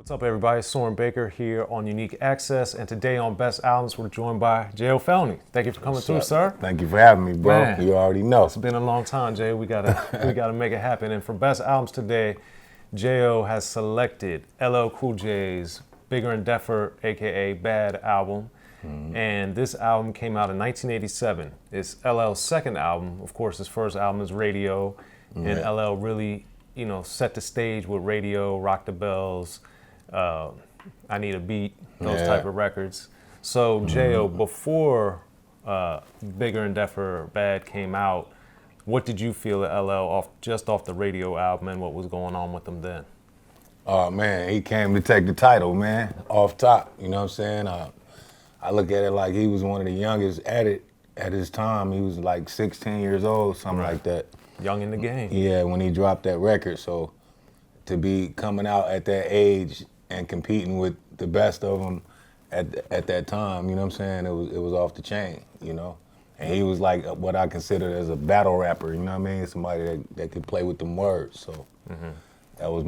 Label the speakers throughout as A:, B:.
A: What's up, everybody? Soren Baker here on Unique Access, and today on Best Albums, we're joined by Jayo Felony. Thank you for coming through, sir.
B: Thank you for having me, bro.
A: Man,
B: you already know.
A: It's been a long time, Jay. We gotta make it happen. And for Best Albums today, Jayo has selected LL Cool J's Bigger and Deffer, aka Bad album. And this album came out in 1987. It's LL's second album. Of course, his first album is Radio, and LL really, set the stage with Radio, Rock the Bells, I Need a Beat, those type of records. So Jayo, before Bigger and Deffer, Bad came out, what did you feel of LL just off the Radio album, and what was going on with him then?
B: Oh man, he came to take the title, man, off top. You know what I'm saying? I look at it like he was one of the youngest at it at his time. He was like 16 years old, something like that.
A: Young in the game.
B: Yeah, when he dropped that record. So to be coming out at that age and competing with the best of them at that time, you know what I'm saying? It was off the chain, And he was like what I considered as a battle rapper, you know what I mean? Somebody that could play with them words. So that was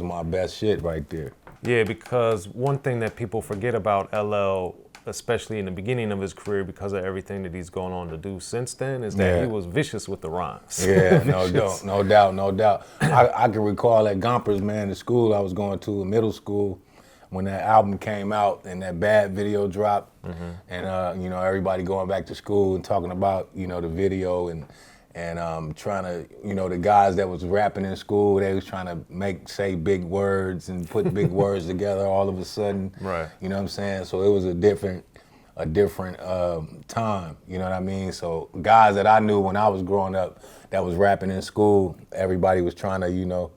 B: my best shit right there.
A: Yeah, because one thing that people forget about LL, especially in the beginning of his career, because of everything that he's gone on to do since then, is that he was vicious with the rhymes.
B: Yeah, no doubt. I can recall at Gompers, man, the school I was going to in middle school, when that album came out and that Bad video dropped, and everybody going back to school and talking about the video and trying to, the guys that was rapping in school, they was trying to say big words and put big words together all of a sudden.
A: Right.
B: You know what I'm saying? So it was a different time, you know what I mean? So guys that I knew when I was growing up that was rapping in school, everybody was trying to,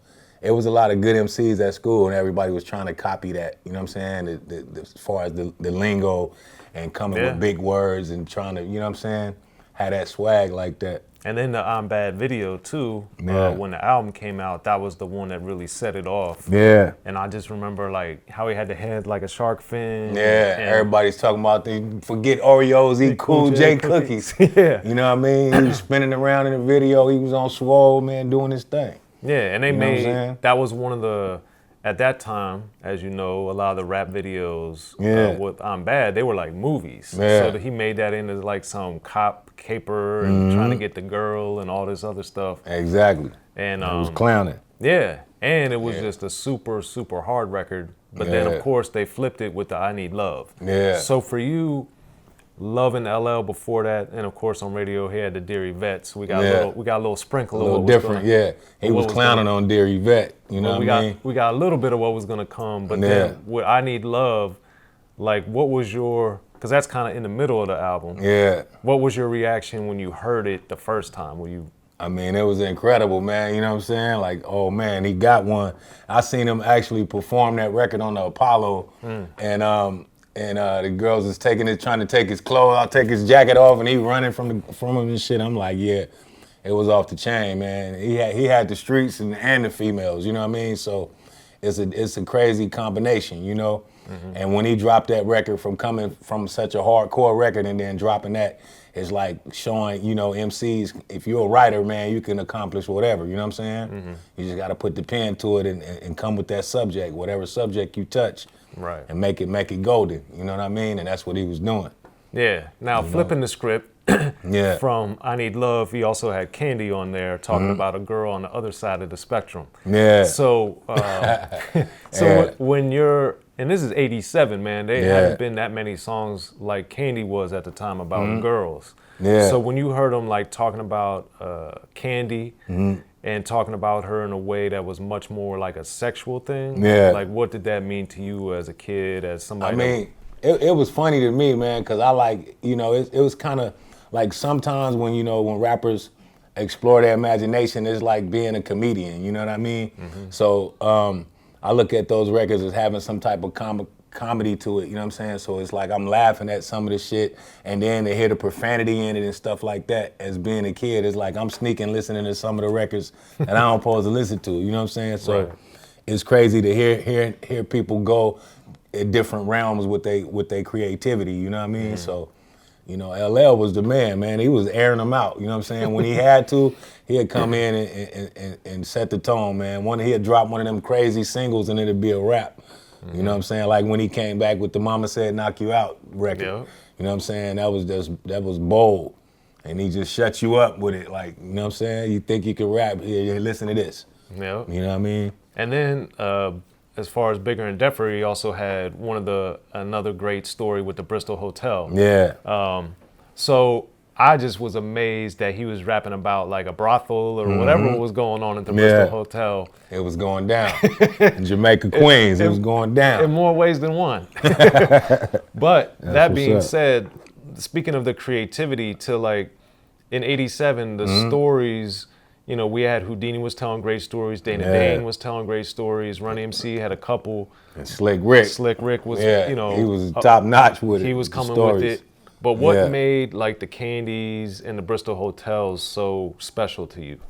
B: it was a lot of good MCs at school and everybody was trying to copy that, you know what I'm saying? As far as the lingo and coming with big words and trying to, you know what I'm saying? Have that swag like that.
A: And then the I'm Bad video too, when the album came out, that was the one that really set it off.
B: Yeah.
A: And I just remember like how he had the head like a shark fin.
B: Yeah, everybody's talking about they forget Oreos, eat Cool J cookies.
A: Yeah.
B: You know what I mean? He was spinning around in the video, he was on Swole, man, doing his thing.
A: Yeah, and they made, that was one of the, at that time, as you know, a lot of the rap videos with I'm Bad, they were like movies.
B: Yeah.
A: So he made that into like some cop caper and trying to get the girl and all this other stuff.
B: Exactly.
A: And
B: it was clowning.
A: Yeah, and it was just a super, super hard record. But then of course they flipped it with the I Need Love.
B: Yeah.
A: So for you, loving LL before that, and of course on Radio he had the Dear Yvette, so we got a little sprinkle of what was
B: different, He was clowning on Dear Yvette, you know what I mean?
A: We got a little bit of what was gonna come, but then with I Need Love, like what was your, because that's kind of in the middle of the album.
B: Yeah.
A: What was your reaction when you heard it the first time?
B: I mean, it was incredible, man, you know what I'm saying? Like, oh man, he got one. I seen him actually perform that record on the Apollo, and the girls is trying to take his clothes, I'll take his jacket off, and he running from him and shit. I'm like, yeah, it was off the chain, man. He had the streets and the females, you know what I mean? So it's a crazy combination, And when he dropped that record from coming from such a hardcore record and then dropping that, it's like showing, MCs, if you're a writer, man, you can accomplish whatever, you know what I'm saying? You just gotta put the pen to it and come with that subject, whatever subject you touch.
A: Right.
B: And make it golden, you know what I mean? And that's what he was doing.
A: Yeah. Now flipping the script from I Need Love, he also had Kanday on there talking about a girl on the other side of the spectrum.
B: Yeah.
A: So when you're, and this is 87, man, they hadn't been that many songs like Kanday was at the time about girls.
B: Yeah.
A: So when you heard him like talking about Kanday and talking about her in a way that was much more like a sexual thing, like what did that mean to you as a kid, as somebody?
B: I mean, it was funny to me, man, because I like, it was kind of like sometimes when, when rappers explore their imagination, it's like being a comedian, you know what I mean? So I look at those records as having some type of comedy to it, you know what I'm saying? So it's like I'm laughing at some of the shit, and then to hear the profanity in it and stuff like that as being a kid, it's like I'm sneaking listening to some of the records that I don't supposed to listen to, you know what I'm saying? So it's crazy to hear people go in different realms with their creativity, you know what I mean? So, LL was the man. He was airing them out, you know what I'm saying? When he had to, he'd come in and set the tone, man. He'd drop one of them crazy singles and it'd be a rap. You know what I'm saying? Like when he came back with the Mama Said Knock You Out record.
A: Yeah.
B: You know what I'm saying? That was bold. And he just shut you up with it. Like, you know what I'm saying? You think you can rap, here, listen to this.
A: Yeah.
B: You know what I mean?
A: And then as far as Bigger and Deffer, he also had another great story with the Bristol Hotel.
B: Yeah.
A: So I just was amazed that he was rapping about like a brothel or whatever was going on at the Bristol Hotel.
B: It was going down. In Jamaica, Queens, it was going down.
A: In more ways than one. But that being said, speaking of the creativity to like in 87, the stories, you know, we had Houdini was telling great stories, Dana Dane was telling great stories, Run-DMC had a couple.
B: And Slick Rick.
A: Slick Rick was, you know.
B: He was top notch with it.
A: He was coming with it. But what made like the Candies and the Bristol Hotels so special to you?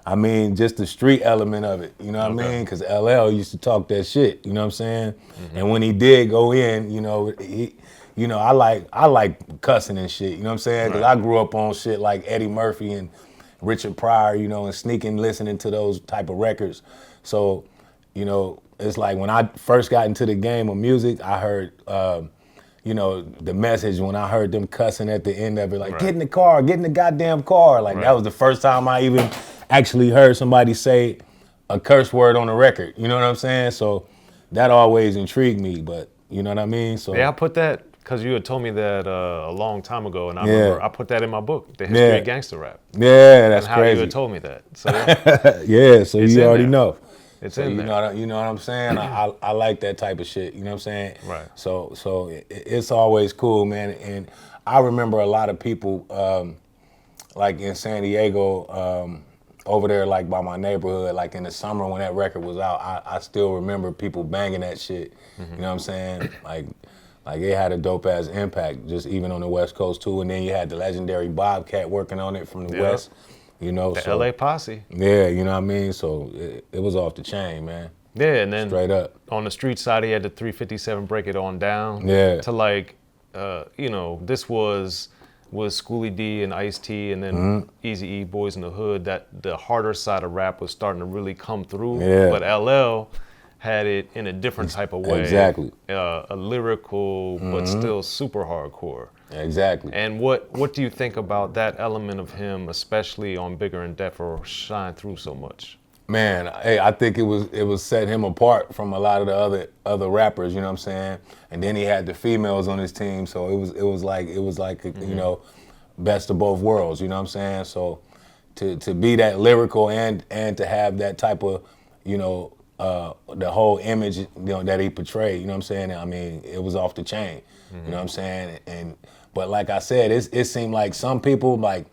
B: I mean, just the street element of it, you know what I mean? Because LL used to talk that shit, you know what I'm saying? And when he did go in, you know, I like cussing and shit, you know what I'm saying? Because I grew up on shit like Eddie Murphy and Richard Pryor, you know, and sneaking listening to those type of records. So, you know, it's like when I first got into the game of music, I heard, you know, the message when I heard them cussing at the end of it, like, get in the car, get in the goddamn car. Like, that was the first time I even actually heard somebody say a curse word on a record. You know what I'm saying? So that always intrigued me, but you know what I mean? So
A: yeah, I put that, because you had told me that a long time ago, and I remember I put that in my book, The History of Gangster Rap.
B: Yeah, that's
A: and how
B: crazy.
A: You had told me that. So
B: yeah, so you already know.
A: It's
B: so
A: in there.
B: You know what I'm saying? I like that type of shit. You know what I'm saying?
A: Right.
B: So it's always cool, man. And I remember a lot of people, like in San Diego, over there, like by my neighborhood, like in the summer when that record was out, I still remember people banging that shit. You know what I'm saying? Like it had a dope ass impact, just even on the West Coast too. And then you had the legendary Bobcat working on it from the West. You know,
A: the LA posse.
B: Yeah, you know what I mean? So it was off the chain, man.
A: Yeah, and then
B: straight up.
A: On the street side, he had the 357 Break It On Down.
B: Yeah.
A: To like, you know, this was Schoolie D and Ice-T and then Eazy-E, Boys in the Hood. That the harder side of rap was starting to really come through.
B: Yeah.
A: But LL had it in a different type of way.
B: Exactly.
A: A lyrical, but still super hardcore.
B: Exactly.
A: And what do you think about that element of him, especially on Bigger and Deffer, shine through so much?
B: Man, hey, I think it was set him apart from a lot of the other rappers, you know what I'm saying? And then he had the females on his team, so it was like you know, best of both worlds, you know what I'm saying? So to be that lyrical and to have that type of, you know, the whole image, you know, that he portrayed, you know what I'm saying? I mean, it was off the chain, you know what I'm saying? But like I said, it seemed like some people like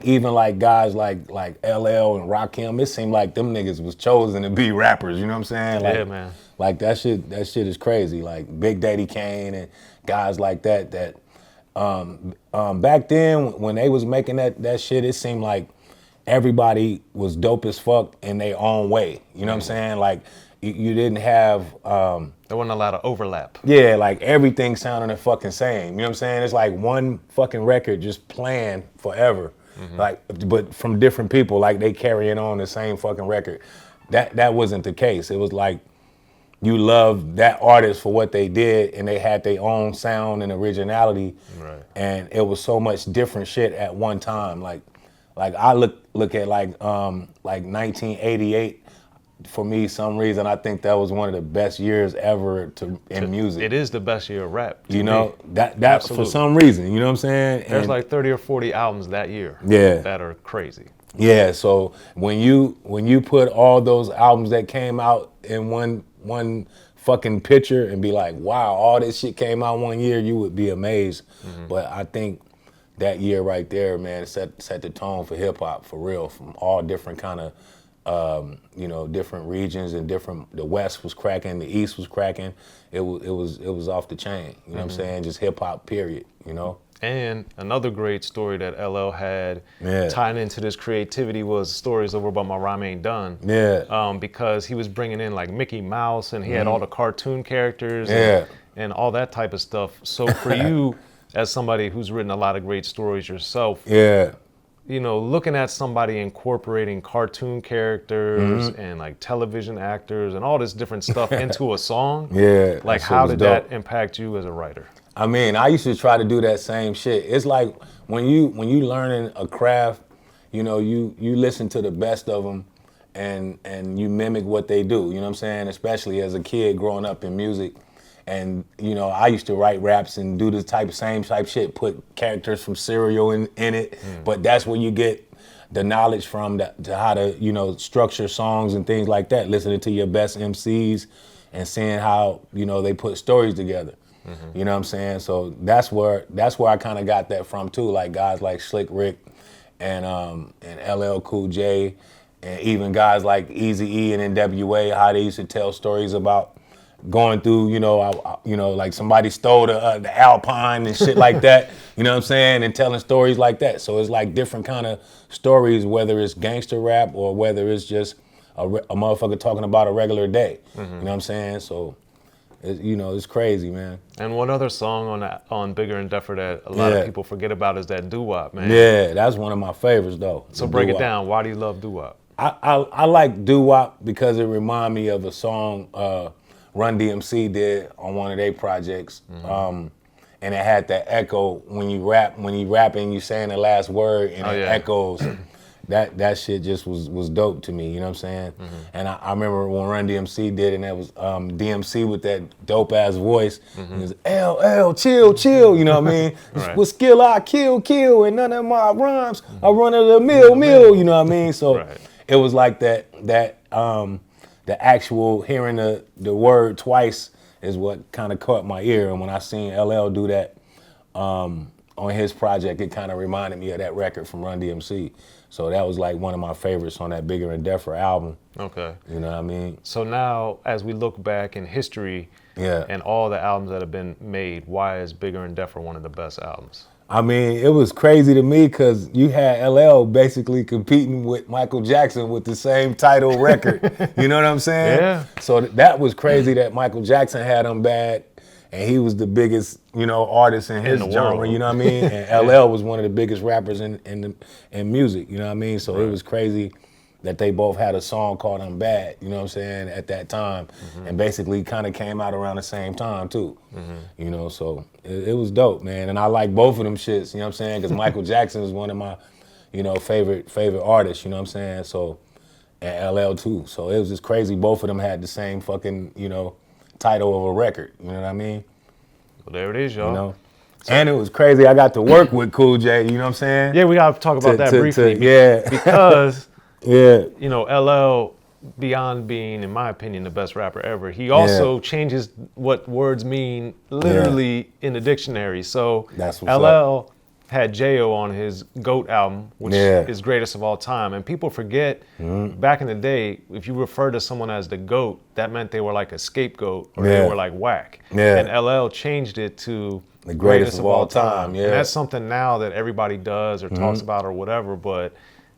B: even like guys like LL and Rakim, it seemed like them niggas was chosen to be rappers, you know what I'm saying? Like,
A: yeah, man.
B: Like that shit is crazy. Like Big Daddy Kane and guys like that back then when they was making that shit, it seemed like everybody was dope as fuck in their own way. You know what I'm saying? Like you didn't have
A: there wasn't a lot of overlap.
B: Yeah, like everything sounded the fucking same. You know what I'm saying? It's like one fucking record just playing forever. Like, but from different people, like they carrying on the same fucking record. That wasn't the case. It was like you loved that artist for what they did, and they had their own sound and originality. Right. And it was so much different shit at one time. Like I look at like 1988. For me, some reason I think that was one of the best years ever in music.
A: It is the best year of rap.
B: You know, that for some reason, you know what I'm saying?
A: There's like 30 or 40 albums that year.
B: Yeah.
A: That are crazy.
B: Yeah, so when you put all those albums that came out in one fucking picture and be like, wow, all this shit came out one year, you would be amazed. But I think that year right there, man, set the tone for hip hop for real, from all different kind of you know, different regions and different. The West was cracking, the East was cracking. It was off the chain. You know what I'm saying? Just hip hop, period. You know.
A: And another great story that LL had tying into this creativity was stories over about My Rhyme Ain't Done.
B: Yeah.
A: Because he was bringing in like Mickey Mouse and he had all the cartoon characters and all that type of stuff. So for you, as somebody who's written a lot of great stories yourself, you know, looking at somebody incorporating cartoon characters and like television actors and all this different stuff into a song.
B: Yeah.
A: Like, how did that impact you as a writer?
B: I mean, I used to try to do that same shit. It's like when you learning a craft, you know, you listen to the best of them and you mimic what they do. You know what I'm saying? Especially as a kid growing up in music. And, you know, I used to write raps and do the same type shit, put characters from Serial in it. But that's where you get the knowledge from to how to, you know, structure songs and things like that, listening to your best MCs and seeing how, you know, they put stories together. You know what I'm saying? So that's where I kind of got that from too, like guys like Slick Rick and LL Cool J, and even guys like Eazy-E and N.W.A, how they used to tell stories about going through, you know, like somebody stole the Alpine and shit like that, you know what I'm saying, and telling stories like that. So it's like different kind of stories, whether it's gangster rap or whether it's just a motherfucker talking about a regular day, you know what I'm saying? So, you know, it's crazy, man.
A: And one other song on Bigger and Deffer that a lot of people forget about is that D.O.C, man.
B: Yeah, that's one of my favorites, though.
A: So break it down. Why do you love D.O.C?
B: I like D.O.C because it reminds me of a song Run-DMC did on one of their projects, and it had that echo when you rapping, you saying the last word and it echoes. That shit just was dope to me, you know what I'm saying? And I remember when Run-DMC did it, and that was DMC with that dope ass voice. It was LL, chill, you know what I mean? With skill I kill, and none of my rhymes are run of the mill, you know what I mean? So it was like that the actual hearing the word twice is what kind of caught my ear. And when I seen LL do that on his project, it kind of reminded me of that record from Run-DMC. So that was like one of my favorites on that Bigger and Deffer album.
A: Okay.
B: You know what I mean?
A: So now, as we look back in history and all the albums that have been made, why is Bigger and Deffer one of the best albums?
B: I mean, it was crazy to me because you had LL basically competing with Michael Jackson with the same title record. You know what I'm saying?
A: Yeah.
B: So that was crazy that Michael Jackson had him bad, and he was the biggest, you know, artist in his genre. World. You know what I mean? And LL was one of the biggest rappers in music. You know what I mean? So it was crazy that they both had a song called I'm Bad, you know what I'm saying, at that time, and basically kind of came out around the same time too, you know, so it was dope, man, and I like both of them shits, you know what I'm saying, because Michael Jackson is one of my, you know, favorite artists, you know what I'm saying, so, and LL too, so it was just crazy, both of them had the same fucking, you know, title of a record, you know what I mean?
A: Well, there it is, y'all.
B: You know? And it was crazy, I got to work with Cool J, you know what I'm saying?
A: Yeah, we gotta talk about that briefly. Because you know, LL, beyond being, in my opinion, the best rapper ever, he also changes what words mean literally in the dictionary. So LL had Jayo on his GOAT album, which is greatest of all time. And people forget, back in the day, if you refer to someone as the GOAT, that meant they were like a scapegoat or they were like whack. And LL changed it to
B: the greatest of all time.
A: And that's something now that everybody does or talks about or whatever, but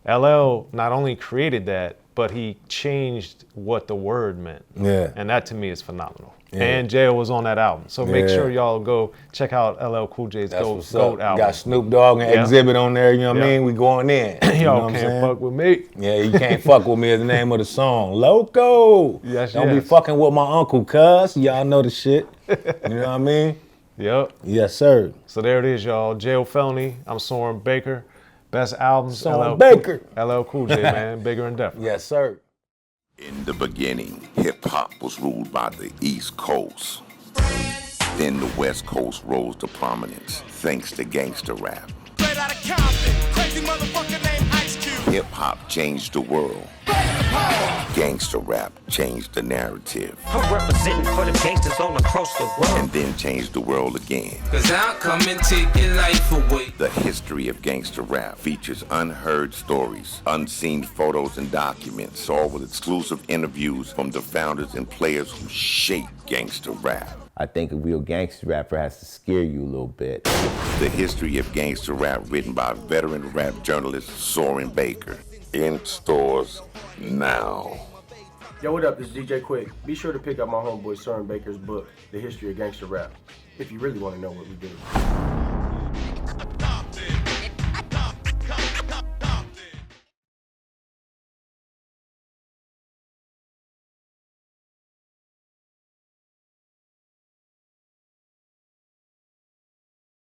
A: LL not only created that, but he changed what the word meant. And that to me is phenomenal. And Jayo was on that album. So make sure y'all go check out LL Cool J's GOAT album.
B: Got Snoop Dogg and Exhibit on there, you know what I mean? We going in.
A: Y'all can't fuck with me.
B: Yeah, you can't fuck with me is the name of the song. Loco. Don't be fucking with my uncle, cuz. Y'all know the shit. You know what I mean?
A: Yep.
B: Yes, sir.
A: So there it is, y'all. Jayo Felony. I'm Soren Baker. Best albums,
B: Soren Baker.
A: LL Cool J, man. Bigger and Deffer.
B: Yes, sir.
C: In the beginning, hip-hop was ruled by the East Coast. Then the West Coast rose to prominence, thanks to gangster rap.
D: Straight out of Compton, crazy motherfucker named Ice Cube.
C: Hip-hop changed the world. Gangster rap changed the narrative.
E: I'm representing for the gangsters all across the world.
C: And then changed the world again.
D: Cause I'll come and take your life away.
C: The history of gangster rap features unheard stories, unseen photos and documents, all with exclusive interviews from the founders and players who shaped gangster rap.
F: I think a real gangster rapper has to scare you a little bit.
C: The history of gangster rap written by veteran rap journalist Soren Baker. In stores now.
G: Yo, what up? This is DJ Quick. Be sure to pick up my homeboy Soren Baker's book, The History of Gangster Rap, if you really want to know what we do.